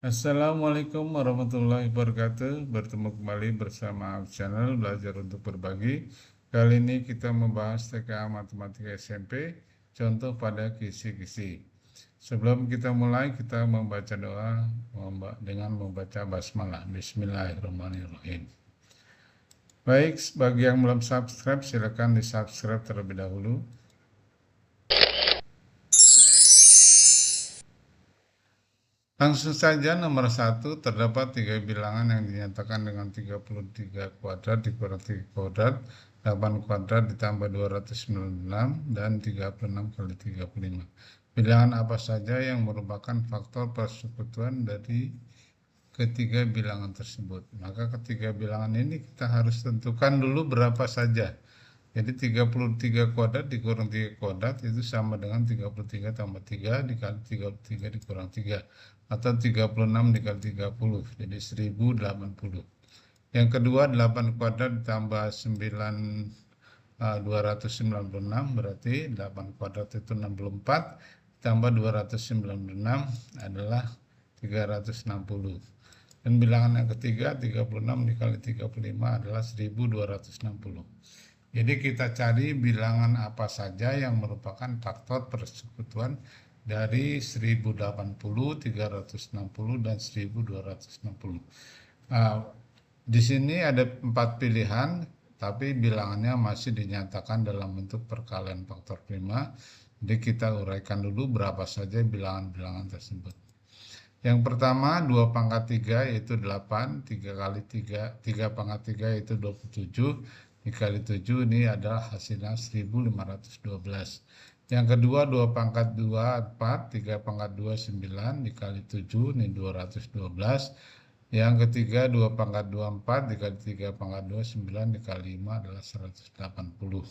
Assalamualaikum warahmatullahi wabarakatuh. Bertemu kembali bersama channel Belajar untuk Berbagi. Kali ini kita membahas TKA Matematika SMP, contoh pada kisi-kisi. Sebelum kita mulai, kita membaca doa dengan membaca basmalah. Bismillahirrahmanirrahim. Baik, bagi yang belum subscribe, silakan di subscribe terlebih dahulu. Langsung saja nomor 1, terdapat 3 bilangan yang dinyatakan dengan 33 kuadrat dikurang 3 kuadrat, 8 kuadrat ditambah 296 dan 36 kali 35. Bilangan apa saja yang merupakan faktor persekutuan dari ketiga bilangan tersebut? Maka ketiga bilangan ini kita harus tentukan dulu berapa saja. Jadi 33 kuadrat dikurang 3 kuadrat itu sama dengan 33 tambah 3 dikali 33 dikurang 3. Atau 36 dikali 30. Jadi 1080. Yang kedua 8 kuadrat ditambah 296 berarti 8 kuadrat itu 64. Ditambah 296 adalah 360. Dan bilangan yang ketiga 36 dikali 35 adalah 1260. Jadi kita cari bilangan apa saja yang merupakan faktor persekutuan dari 1080, 360, dan 1260. Nah, di sini ada 4 pilihan, tapi bilangannya masih dinyatakan dalam bentuk perkalian faktor prima. Jadi kita uraikan dulu berapa saja bilangan-bilangan tersebut. Yang pertama 2 pangkat 3 yaitu 8, 3 kali 3, 3 pangkat 3 yaitu 27, dikali 7 ini adalah hasilnya 1512. Yang kedua 2 pangkat 2, 4, 3 pangkat 2, 9, dikali 7 ini 212. Yang ketiga 2 pangkat 2, 4, dikali 3 pangkat 2, 9, dikali 5 adalah 180.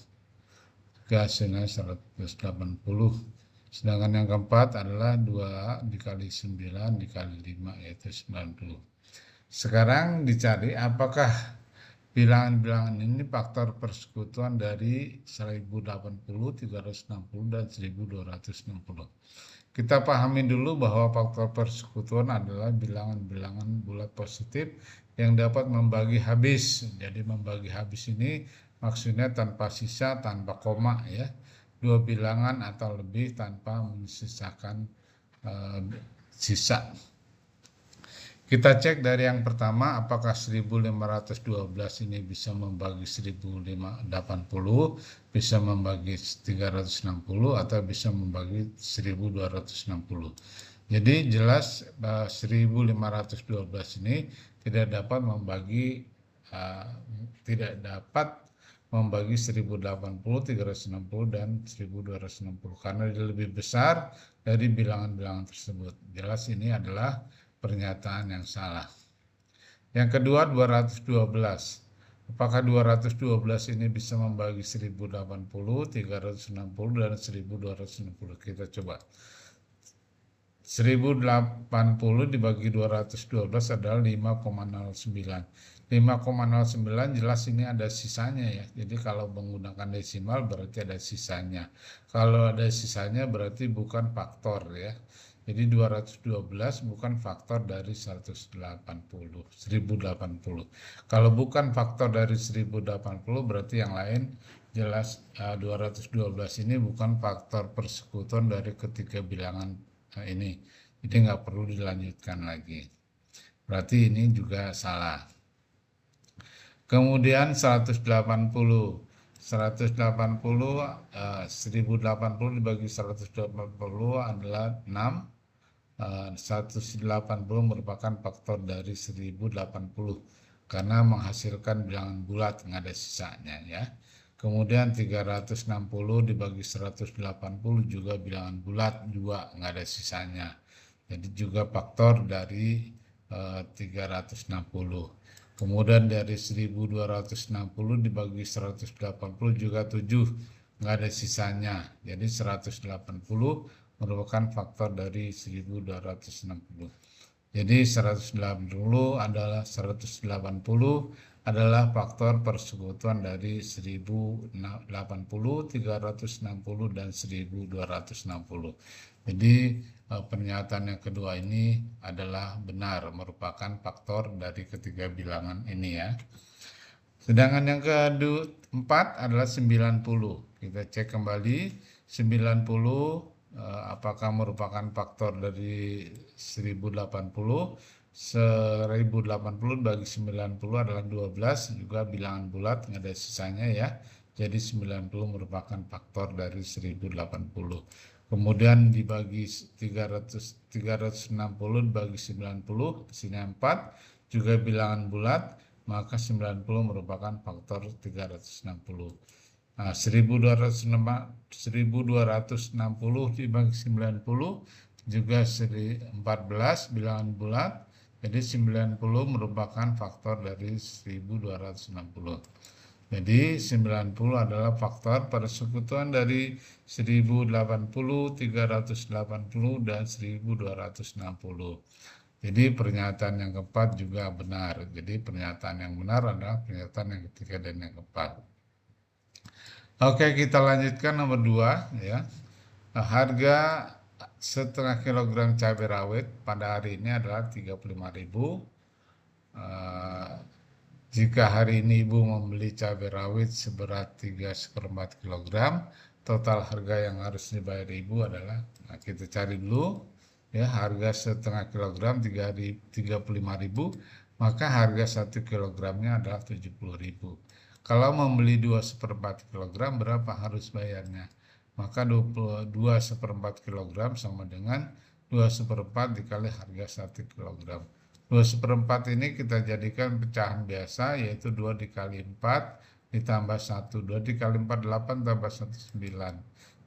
Hasilnya 180. Sedangkan yang keempat adalah 2 dikali 9 dikali 5 yaitu 90. Sekarang dicari apakah bilangan-bilangan ini faktor persekutuan dari 1080, 360, dan 1260. Kita pahami dulu bahwa faktor persekutuan adalah bilangan-bilangan bulat positif yang dapat membagi habis. Jadi membagi habis ini maksudnya tanpa sisa, tanpa koma ya. Dua bilangan atau lebih tanpa menyisakan sisa. Kita cek dari yang pertama, apakah 1512 ini bisa membagi 1080, bisa membagi 360, atau bisa membagi 1260. Jadi jelas 1512 ini tidak dapat membagi 1080, 360, dan 1260 karena dia lebih besar dari bilangan-bilangan tersebut. Jelas ini adalah pernyataan yang salah. Yang kedua 212. Apakah 212 ini bisa membagi 1080, 360, dan 1260? Kita coba. 1080 dibagi 212 adalah 5,09. 5,09 jelas ini ada sisanya ya. Jadi kalau menggunakan desimal berarti ada sisanya. Kalau ada sisanya berarti bukan faktor ya. Jadi 212 bukan faktor dari 1080. Kalau bukan faktor dari 1080 berarti yang lain jelas 212 ini bukan faktor persekutuan dari ketiga bilangan ini. Jadi nggak perlu dilanjutkan lagi. Berarti ini juga salah. Kemudian 180. 1080 dibagi 180 adalah 6. 180 merupakan faktor dari 1080 karena menghasilkan bilangan bulat yang ada sisanya ya. Kemudian 360 dibagi 180 juga bilangan bulat 2 nggak ada sisanya. Jadi juga faktor dari 360. Kemudian dari 1260 dibagi 180 juga 7 nggak ada sisanya. Jadi 180 merupakan faktor dari 1260. Jadi 180 adalah faktor persekutuan dari 1080, 360, dan 1260. Jadi pernyataan yang kedua ini adalah benar, merupakan faktor dari ketiga bilangan ini ya. Sedangkan yang keempat adalah 90. Kita cek kembali 90 apakah merupakan faktor dari 1080. 1080 bagi 90 adalah 12, juga bilangan bulat, nggak ada sisanya ya. Jadi 90 merupakan faktor dari 1080. Kemudian dibagi 360 dibagi 90, hasilnya 4, juga bilangan bulat, maka 90 merupakan faktor 360. Nah, 1260 dibagi 90 juga 14 bilangan bulat. Jadi 90 merupakan faktor dari 1260. Jadi 90 adalah faktor persekutuan dari 1080, 380, dan 1260. Jadi pernyataan yang keempat juga benar. Jadi pernyataan yang benar adalah pernyataan yang ketiga dan yang keempat. Oke, kita lanjutkan nomor 2 ya. Harga setengah kilogram cabai rawit pada hari ini adalah 35.000. Jika hari ini Ibu membeli cabai rawit seberat 3/4 kg, total harga yang harus dibayar Ibu adalah, nah kita cari dulu ya, harga setengah kilogram 35.000, maka harga 1 kilogramnya adalah 70.000. Kalau membeli 2/4 kg, berapa harus bayarnya? Maka 2/4 kg sama dengan 2/4 dikali harga 1 kg. 2/4 ini kita jadikan pecahan biasa, yaitu 2 dikali 4 ditambah 1. 2 dikali 4, 8 tambah 1, 9.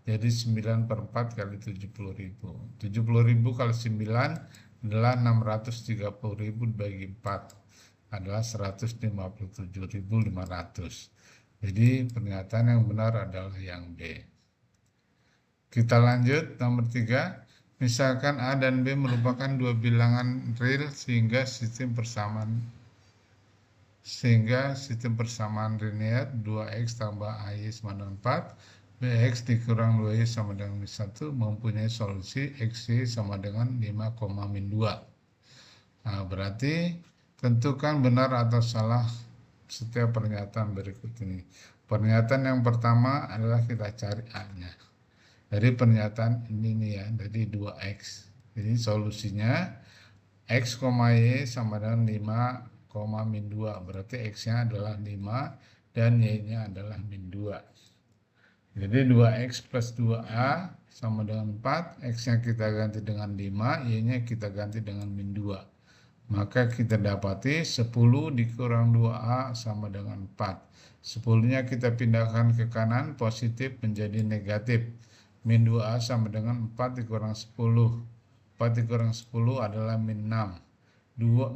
Jadi 9/4 kali 70.000. 70.000 kali 9 adalah 630.000 dibagi 4. Adalah 157.500. Jadi pernyataan yang benar adalah yang B. Kita lanjut nomor 3. Misalkan A dan B merupakan dua bilangan real sehingga sistem persamaan linear 2x tambah AY sama dengan 4, BX dikurang 2Y sama dengan min 1 mempunyai solusi XY sama dengan 5,-2. Nah, berarti tentukan benar atau salah setiap pernyataan berikut ini. Pernyataan yang pertama adalah kita cari A-nya. Dari pernyataan ini nih ya, dari 2x. Jadi solusinya x, y sama dengan 5,-2. Berarti x-nya adalah 5 dan y-nya adalah min 2. Jadi 2x plus 2a sama dengan 4. X-nya kita ganti dengan 5, y-nya kita ganti dengan min 2. Maka kita dapati 10 dikurang 2A sama dengan 4. 10-nya kita pindahkan ke kanan, positif menjadi negatif. Min 2A sama dengan 4 dikurang 10. 4 dikurang 10 adalah min 6.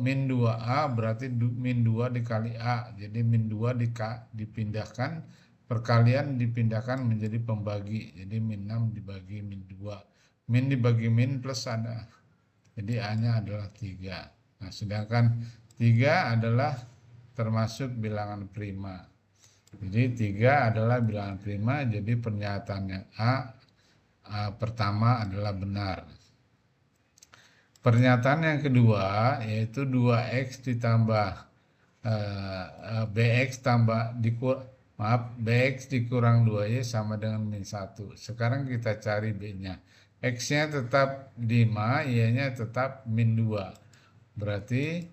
Min 2A berarti min 2 dikali A. Jadi min 2 dipindahkan, perkalian dipindahkan menjadi pembagi. Jadi min 6 dibagi min 2. Min dibagi min plus ada. Jadi A-nya adalah 3. Nah, sedangkan 3 adalah termasuk bilangan prima. Jadi 3 adalah bilangan prima, jadi pernyataan yang A pertama adalah benar. Pernyataan yang kedua yaitu 2x ditambah bx bx dikurang 2y sama dengan min 1. Sekarang kita cari b-nya. X-nya tetap 5, y-nya tetap min 2. Berarti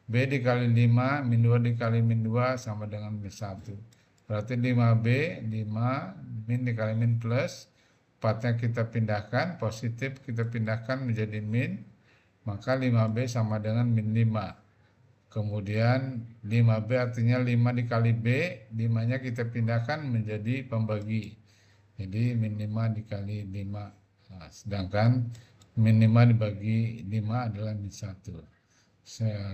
B dikali 5, min 2 dikali min 2 sama dengan min 1. Berarti 5B, 5 min dikali min plus, 4-nya kita pindahkan, positif kita pindahkan menjadi min, maka 5B sama dengan min 5. Kemudian 5B artinya 5 dikali B, 5-nya kita pindahkan menjadi pembagi. Jadi min 5 dikali 5. Nah, sedangkan min 5 dibagi 5 adalah min 1.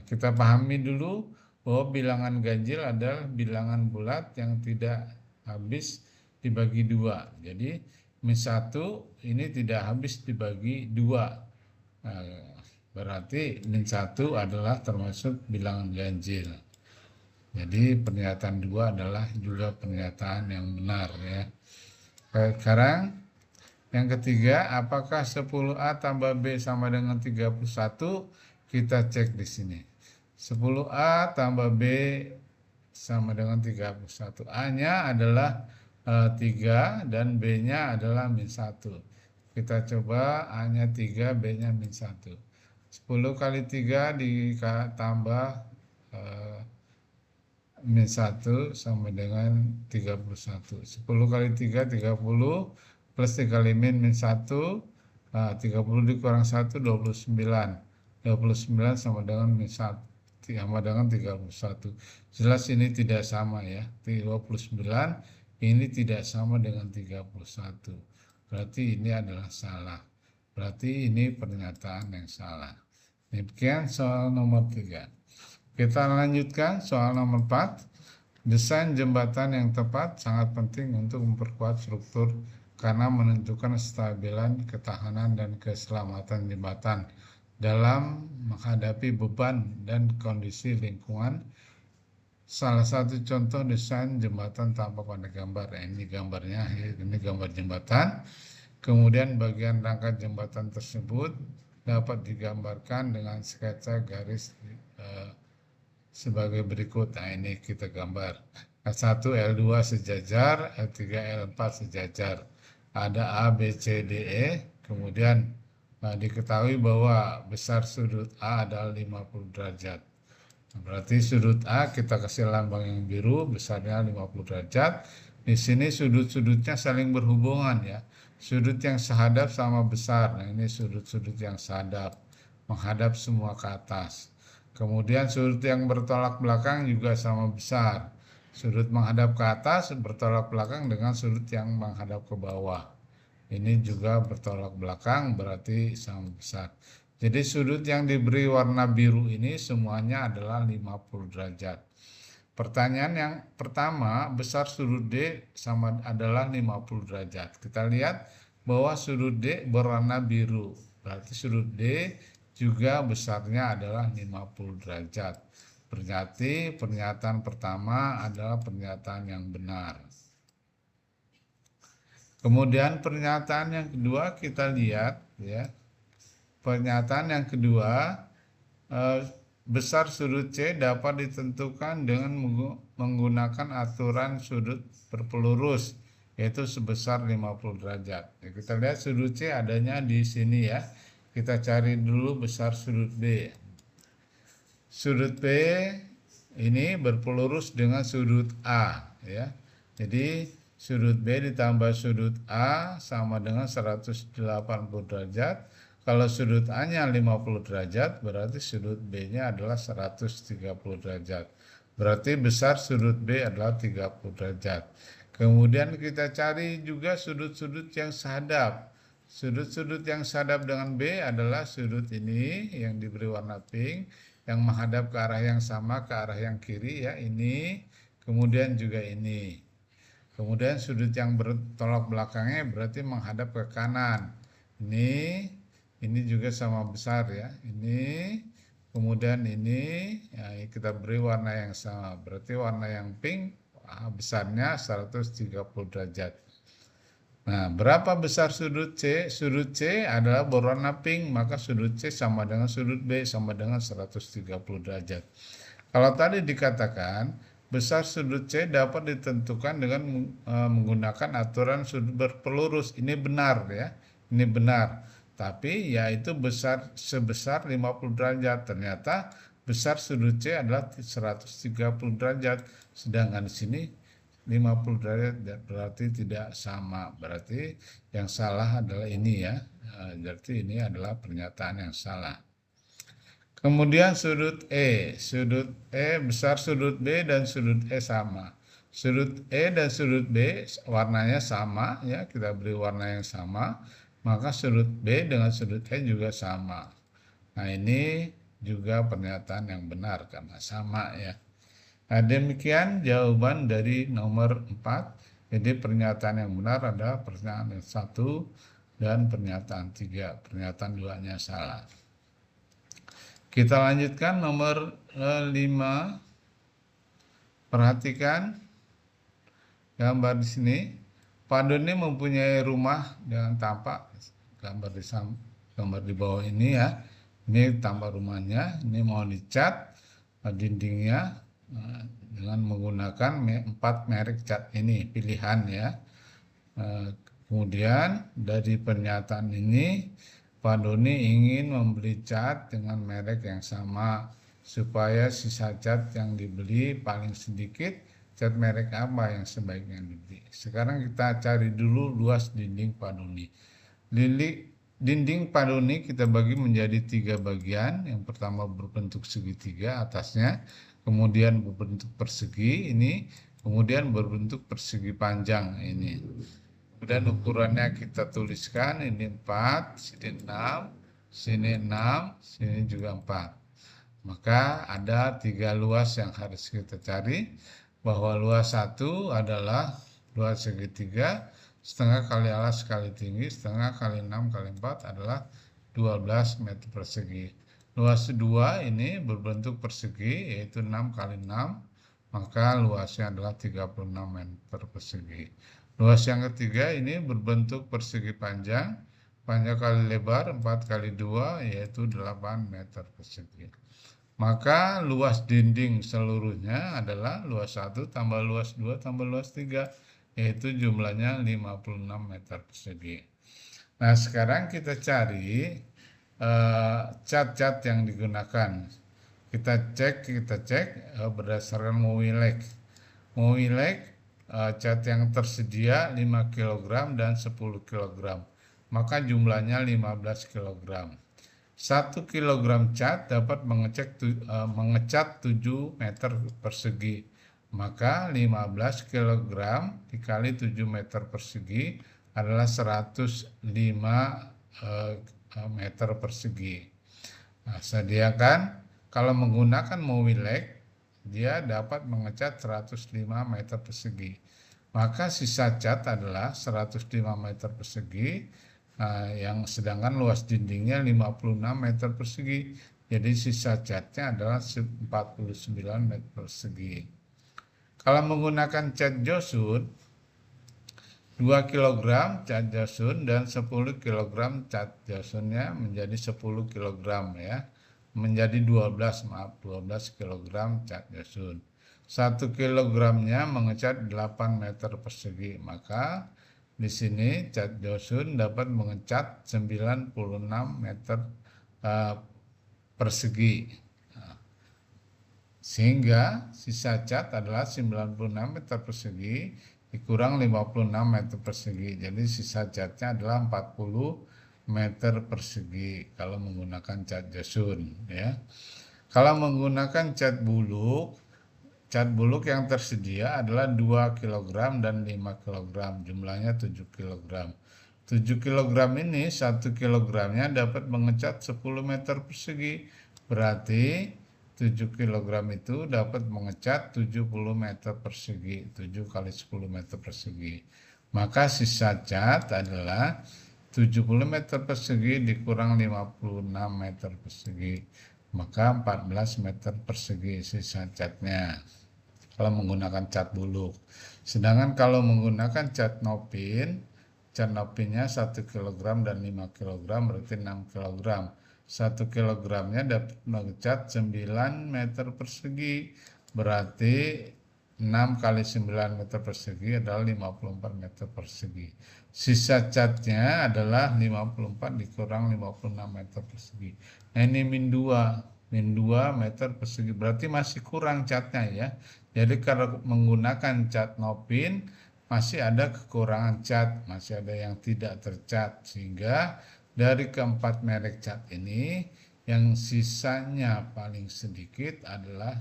Kita pahami dulu bahwa bilangan ganjil adalah bilangan bulat yang tidak habis dibagi 2. Jadi min 1 ini tidak habis dibagi 2. Berarti min 1 adalah termasuk bilangan ganjil. Jadi pernyataan 2 adalah juga pernyataan yang benar ya. Sekarang Yang ketiga, apakah 10A tambah B sama dengan 31? Kita cek di sini. 10A tambah B sama dengan 31. A-nya adalah 3 dan B-nya adalah min 1. Kita coba A-nya 3, B-nya min 1. 10 kali 3 ditambah eh, min 1 sama dengan 31. 10 kali 3, 30, plus 3 kali min 1, 30 dikurang 1, 29. 29 sama dengan min 1, sama dengan 31. Jelas ini tidak sama ya, 29 ini tidak sama dengan 31. Berarti ini adalah salah. Berarti ini pernyataan yang salah. Demikian soal nomor 3. Kita lanjutkan soal nomor 4. Desain jembatan yang tepat sangat penting untuk memperkuat struktur karena menentukan kestabilan, ketahanan, dan keselamatan jembatan dalam menghadapi beban dan kondisi lingkungan. Salah satu contoh desain jembatan tampak pada gambar. Ini gambarnya, ini gambar jembatan. Kemudian bagian rangka jembatan tersebut dapat digambarkan dengan sketsa garis sebagai berikut. Nah, ini kita gambar. L1, L2 sejajar, L3, L4 sejajar. Ada A, B, C, D, E. Kemudian diketahui bahwa besar sudut A adalah 50 derajat. Nah, berarti sudut A kita kasih lambang yang biru, besarnya 50 derajat. Di sini sudut-sudutnya saling berhubungan ya. Sudut yang sehadap sama besar. Nah, ini sudut-sudut yang sehadap, menghadap semua ke atas. Kemudian sudut yang bertolak belakang juga sama besar. Sudut menghadap ke atas bertolak belakang dengan sudut yang menghadap ke bawah. Ini juga bertolak belakang, berarti sama besar. Jadi sudut yang diberi warna biru ini semuanya adalah 50 derajat. Pertanyaan yang pertama, besar sudut D sama adalah 50 derajat. Kita lihat bahwa sudut D berwarna biru. Berarti sudut D juga besarnya adalah 50 derajat. Berarti pernyataan pertama adalah pernyataan yang benar. Kemudian pernyataan yang kedua kita lihat ya. Pernyataan yang kedua, besar sudut C dapat ditentukan dengan menggunakan aturan sudut berpelurus yaitu sebesar 50 derajat. Ya, kita lihat sudut C adanya di sini ya. Kita cari dulu besar sudut B. Sudut B ini berpelurus dengan sudut A ya. Jadi sudut B ditambah sudut A sama dengan 180 derajat. Kalau sudut A-nya 50 derajat, berarti sudut B-nya adalah 130 derajat. Berarti besar sudut B adalah 30 derajat. Kemudian kita cari juga sudut-sudut yang sehadap. Sudut-sudut yang sehadap dengan B adalah sudut ini yang diberi warna pink, yang menghadap ke arah yang sama, ke arah yang kiri ya, ini. Kemudian juga ini. Kemudian sudut yang bertolak belakangnya berarti menghadap ke kanan. Ini juga sama besar ya. Ini, kemudian ini, ya, kita beri warna yang sama. Berarti warna yang pink besarnya 130 derajat. Nah, berapa besar sudut C? Sudut C adalah berwarna pink, maka sudut C sama dengan sudut B sama dengan 130 derajat. Kalau tadi dikatakan besar sudut C dapat ditentukan dengan menggunakan aturan sudut berpelurus. Ini benar ya. Ini benar. Tapi yaitu besar sebesar 50 derajat. Ternyata besar sudut C adalah 130 derajat. Sedangkan di sini 50 derajat berarti tidak sama. Berarti yang salah adalah ini ya. Berarti ini adalah pernyataan yang salah. Kemudian sudut E. Sudut E besar sudut B dan sudut E sama. Sudut E dan sudut B warnanya sama ya. Kita beri warna yang sama. Maka sudut B dengan sudut E juga sama. Nah ini juga pernyataan yang benar karena sama ya. Nah, demikian jawaban dari nomor 4. Jadi pernyataan yang benar adalah pernyataan yang 1 dan pernyataan 3. Pernyataan 2-nya salah. Kita lanjutkan nomor 5. Perhatikan gambar di sini. Pak Doni mempunyai rumah dengan tampak gambar di bawah ini ya. Ini tampak rumahnya, ini mau dicat dindingnya dengan menggunakan 4 merek cat ini pilihan ya. Kemudian dari pernyataan ini Pak Doni ingin membeli cat dengan merek yang sama supaya sisa cat yang dibeli paling sedikit cat merek apa yang sebaiknya dibeli. Sekarang kita cari dulu luas dinding Pak Doni. Dinding Pak Doni kita bagi menjadi 3 bagian. Yang pertama berbentuk segitiga atasnya, kemudian berbentuk persegi ini, kemudian berbentuk persegi panjang ini. Kemudian ukurannya kita tuliskan, ini 4, sini 6, sini 6, sini juga 4. Maka ada 3 luas yang harus kita cari, bahwa luas 1 adalah luas segitiga, setengah kali alas kali tinggi, setengah kali 6 kali 4 adalah 12 meter persegi. Luas 2 ini berbentuk persegi, yaitu 6 kali 6, maka luasnya adalah 36 meter persegi. Luas yang ketiga ini berbentuk persegi panjang, panjang kali lebar 4 kali 2 yaitu 8 meter persegi. Maka luas dinding seluruhnya adalah luas 1 tambah luas 2 tambah luas 3 yaitu jumlahnya 56 meter persegi. Nah sekarang kita cari cat-cat yang digunakan. Kita cek berdasarkan Mowileg. Cat yang tersedia 5 kg dan 10 kg, maka jumlahnya 15 kg. 1 kg cat dapat mengecat 7 meter persegi, maka 15 kg dikali 7 meter persegi adalah 105 meter persegi. Nah, sediakan kalau menggunakan Mowileg dia dapat mengecat 105 meter persegi. Maka sisa cat adalah 105 meter persegi, yang sedangkan luas dindingnya 56 meter persegi. Jadi sisa catnya adalah 49 meter persegi. Kalau menggunakan cat Josun, 2 kg cat Josun dan 10 kg cat Josunnya menjadi 10 kg ya. Menjadi 12 kg cat Josun. 1 kilogramnya mengecat 8 meter persegi, maka di sini cat Josun dapat mengecat 96 meter persegi. Sehingga sisa cat adalah 96 meter persegi dikurang 56 meter persegi. Jadi sisa catnya adalah 40 meter persegi kalau menggunakan cat Josun ya. Kalau menggunakan cat buluk yang tersedia adalah 2 kg dan 5 kg, jumlahnya 7 kg. 7 kg ini 1 kilogramnya dapat mengecat 10 meter persegi, berarti 7 kg itu dapat mengecat 70 meter persegi, 7 kali 10 meter persegi. Maka sisa cat adalah 70 meter persegi dikurang 56 meter persegi, maka 14 meter persegi sisa catnya kalau menggunakan cat buluk. Sedangkan kalau menggunakan cat nopinnya 1 kg dan 5 kg berarti 6 kg. 1 kilogramnya dapat mengecat 9 meter persegi, berarti 6 kali 9 meter persegi adalah 54 meter persegi. Sisa catnya adalah 54 dikurang 56 meter persegi. Nah ini min 2 meter persegi, berarti masih kurang catnya ya. Jadi kalau menggunakan cat nopin masih ada kekurangan cat, masih ada yang tidak tercat, sehingga dari keempat merek cat ini yang sisanya paling sedikit adalah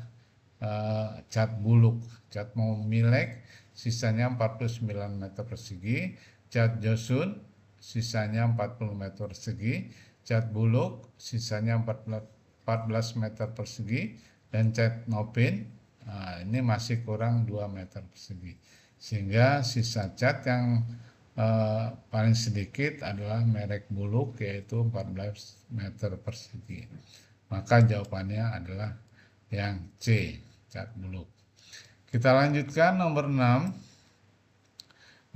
cat buluk. Cat Mowileg sisanya 49 meter persegi, cat Josun sisanya 40 meter persegi, cat buluk sisanya 14 meter persegi, dan cat nopin ini masih kurang 2 meter persegi. Sehingga sisa cat yang paling sedikit adalah merek buluk yaitu 14 meter persegi. Maka jawabannya adalah yang C, cat buluk. Kita lanjutkan nomor 6.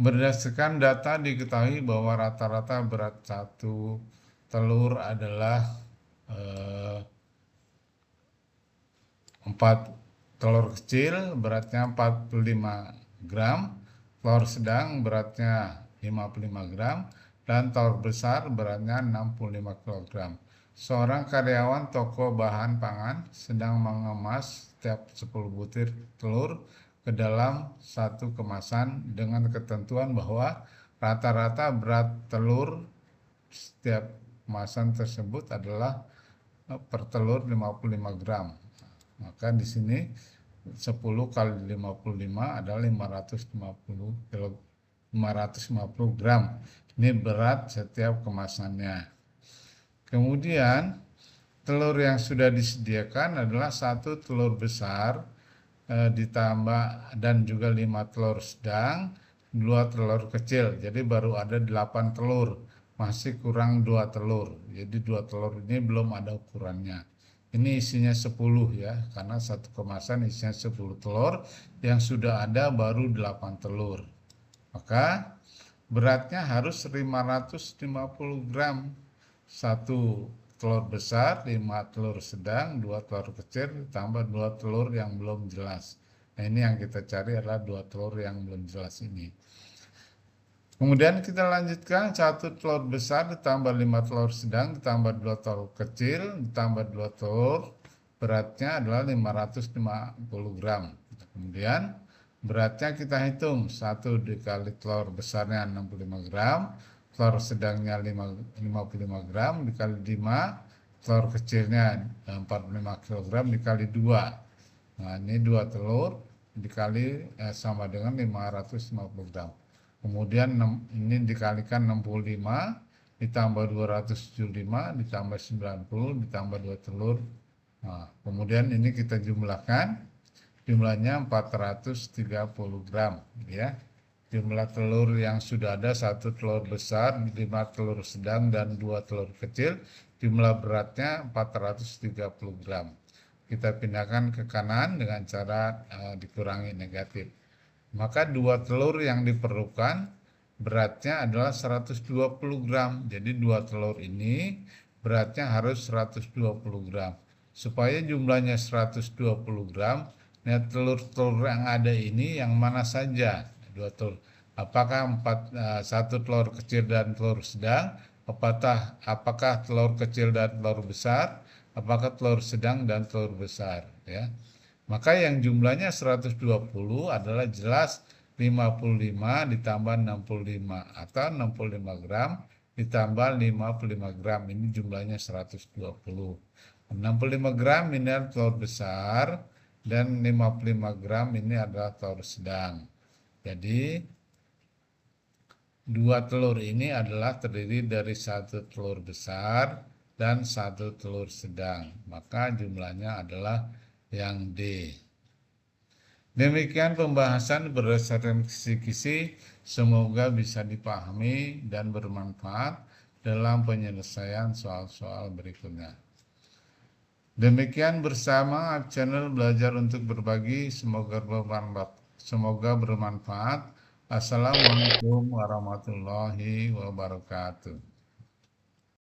Berdasarkan data diketahui bahwa rata-rata berat satu telur adalah 4 telur kecil beratnya 45 gram, telur sedang beratnya 55 gram, dan telur besar beratnya 65 kg. Seorang karyawan toko bahan pangan sedang mengemas setiap 10 butir telur ke dalam satu kemasan dengan ketentuan bahwa rata-rata berat telur setiap kemasan tersebut adalah per telur 55 gram. Maka di sini 10 kali 55 adalah 550 gram. Ini berat setiap kemasannya. Kemudian telur yang sudah disediakan adalah 1 telur besar ditambah dan juga 5 telur sedang, 2 telur kecil. Jadi baru ada 8 telur. Masih kurang 2 telur. Jadi 2 telur ini belum ada ukurannya. Ini isinya 10 ya, karena satu kemasan isinya 10 telur, yang sudah ada baru 8 telur. Maka beratnya harus 550 gram. 1 telur besar, 5 telur sedang, 2 telur kecil, ditambah 2 telur yang belum jelas. Nah, ini yang kita cari adalah 2 telur yang belum jelas ini. Kemudian kita lanjutkan 1 telur besar ditambah 5 telur sedang ditambah 2 telur kecil ditambah 2 telur, beratnya adalah 550 gram. Kemudian beratnya kita hitung, 1 dikali telur besarnya 65 gram, telur sedangnya 55 gram dikali 5, telur kecilnya 45 kg dikali 2. Nah, ini 2 telur dikali sama dengan 550 gram. Kemudian ini dikalikan 65 ditambah 275 ditambah 90 ditambah 2 telur. Nah, kemudian ini kita jumlahkan, jumlahnya 430 gram ya. Jumlah telur yang sudah ada 1 telur besar, 5 telur sedang dan 2 telur kecil, jumlah beratnya 430 gram. Kita pindahkan ke kanan dengan cara dikurangi negatif. Maka 2 telur yang diperlukan beratnya adalah 120 gram. Jadi 2 telur ini beratnya harus 120 gram. Supaya jumlahnya 120 gram, nah telur-telur yang ada ini yang mana saja? 2 telur. Apakah 1 telur kecil dan telur sedang? Apakah telur kecil dan telur besar? Apakah telur sedang dan telur besar? Ya. Maka yang jumlahnya 120 adalah jelas 55 ditambah 65 atau 65 gram ditambah 55 gram. Ini jumlahnya 120. 65 gram ini adalah telur besar dan 55 gram ini adalah telur sedang. Jadi 2 telur ini adalah terdiri dari 1 telur besar dan 1 telur sedang. Maka jumlahnya adalah yang D. Demikian pembahasan berdasarkan kisi-kisi, semoga bisa dipahami dan bermanfaat dalam penyelesaian soal-soal berikutnya. Demikian bersama channel Belajar untuk Berbagi, semoga bermanfaat. Assalamualaikum warahmatullahi wabarakatuh.